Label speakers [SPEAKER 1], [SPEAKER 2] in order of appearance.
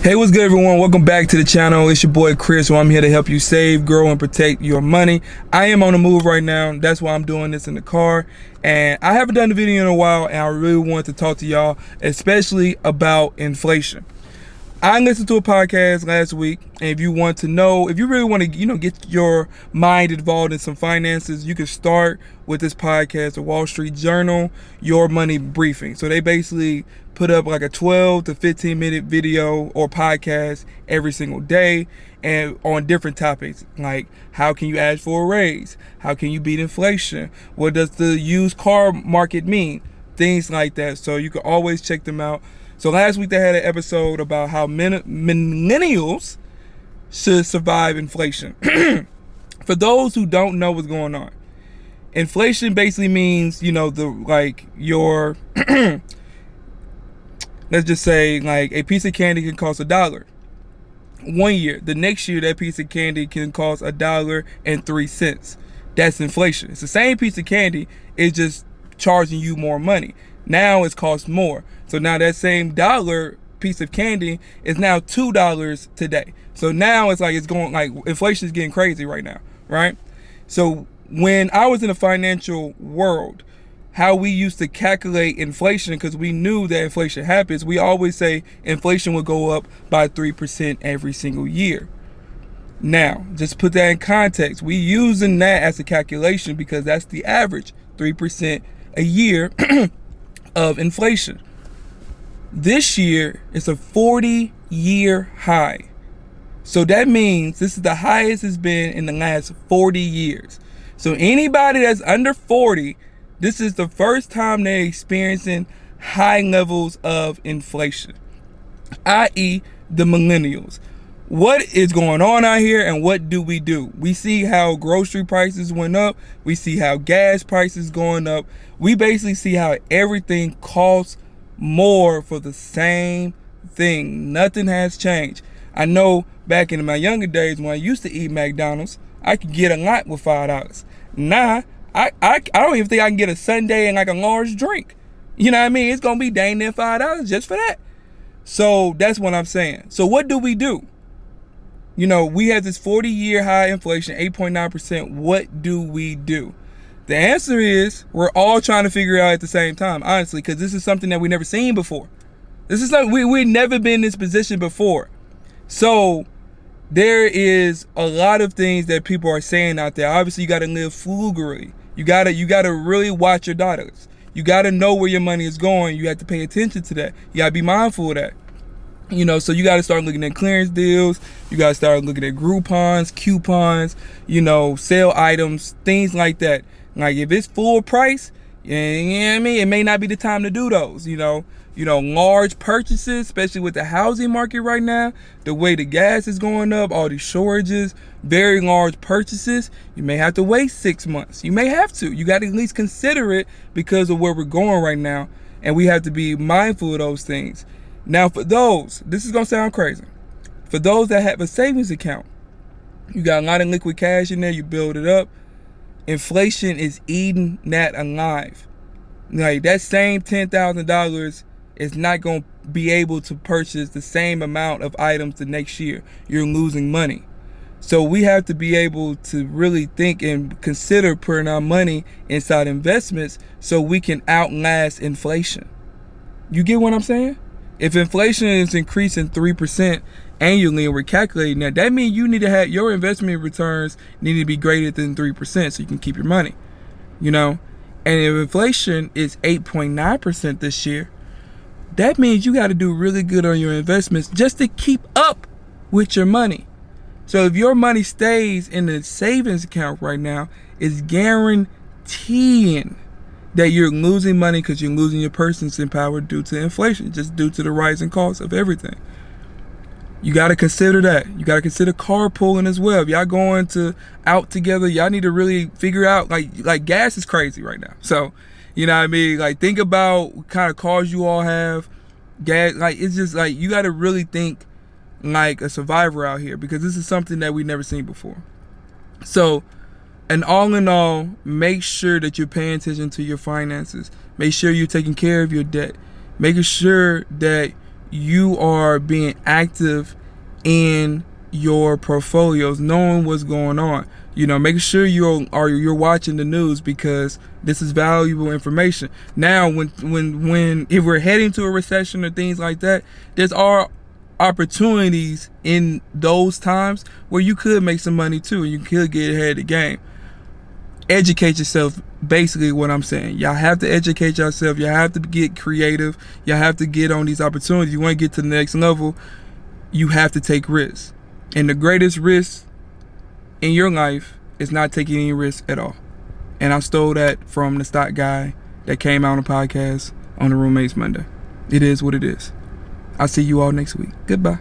[SPEAKER 1] Hey, what's good, everyone? Welcome back to the channel. It's your boy Chris, where I'm here to help you save, grow, and protect your money. I am on the move right now. That's why I'm doing this in the car. And I haven't done a video in a while, and I really wanted to talk to y'all, especially about inflation. I listened to a podcast last week, and if you want to know, if you really want to, get your mind involved in some finances, you can start with this podcast, the Wall Street Journal, Your Money Briefing. So they basically put up like a 12 to 15 minute video or podcast every single day and on different topics, like how can you ask for a raise? How can you beat inflation? What does the used car market mean? Things like that. So you can always check them out. So last week they had an episode about how millennials should survive inflation. For those who don't know what's going on, inflation basically means, your let's just say like a piece of candy can cost $1 one year. The next year that piece of candy can cost $1.03. That's inflation. It's the same piece of candy, it's just charging you more money. Now it's cost more. So now that same dollar piece of candy is now $2 today. So now it's going like inflation is getting crazy right now, right? So when I was in the financial world, how we used to calculate inflation, because we knew that inflation happens, we always say inflation would go up by 3% every single year. Now, just put that in context. We using that as a calculation because that's the average, 3% a year of inflation. This year, it's a 40-year high. So that means this is the highest it's been in the last 40 years. So anybody that's under 40, this is the first time they're experiencing high levels of inflation, i.e. the millennials. What is going on out here and what do? We see how grocery prices went up. We see how gas prices going up. We basically see how everything costs more for the same thing. Nothing has changed. I know back in my younger days when I used to eat McDonald's, I could get a lot with $5. Nah, I don't even think I can get a sundae and like a large drink. You know what I mean? It's gonna be dang near $5 just for that. So that's what I'm saying. So what do? We have this 40-year high inflation, 8.9%. What do? The answer is we're all trying to figure it out at the same time, honestly, because this is something that we've never seen before. This is something we've never been in this position before. So there is a lot of things that people are saying out there. Obviously, you got to live frugally. You gotta really watch your dollars. You got to know where your money is going. You have to pay attention to that. You got to be mindful of that. So you got to start looking at clearance deals. You got to start looking at Groupons, coupons, sale items, things like that. Like if it's full price, it may not be the time to do those, large purchases, especially with the housing market right now, the way the gas is going up, all these shortages, very large purchases, you may have to wait 6 months. You may have to. You got to at least consider it because of where we're going right now. And we have to be mindful of those things. Now, for those, this is going to sound crazy. For those that have a savings account, you got a lot of liquid cash in there, you build it up. Inflation is eating that alive. Like that same $10,000 is not going to be able to purchase the same amount of items the next year. You're losing money. So we have to be able to really think and consider putting our money inside investments so we can outlast inflation. You get what I'm saying? If inflation is increasing 3% annually and we're calculating that means you need to have your investment returns need to be greater than 3% so you can keep your money, And if inflation is 8.9% this year, that means you got to do really good on your investments just to keep up with your money. So if your money stays in the savings account right now, it's guaranteeing that you're losing money because you're losing your purchasing power due to inflation, just due to the rising cost of everything. You got to consider that. You got to consider carpooling as well. If y'all going out together, y'all need to really figure out, like gas is crazy right now. So, you know what I mean? Like think about what kind of cars you all have. Gas, it's just like you got to really think like a survivor out here because this is something that we've never seen before. So, and all in all, make sure that you're paying attention to your finances. Make sure you're taking care of your debt. Making sure that you are being active in your portfolios, knowing what's going on. Making sure you're watching the news, because this is valuable information. Now, when if we're heading to a recession or things like that, there's all opportunities in those times where you could make some money too, and you could get ahead of the game. Educate yourself, basically what I'm saying. Y'all have to educate yourself. Y'all have to get creative. Y'all have to get on these opportunities. You want to get to the next level, you have to take risks. And the greatest risk in your life is not taking any risk at all. And I stole that from the stock guy that came out on the podcast on the Roommates Monday. It is what it is. I'll see you all next week. Goodbye.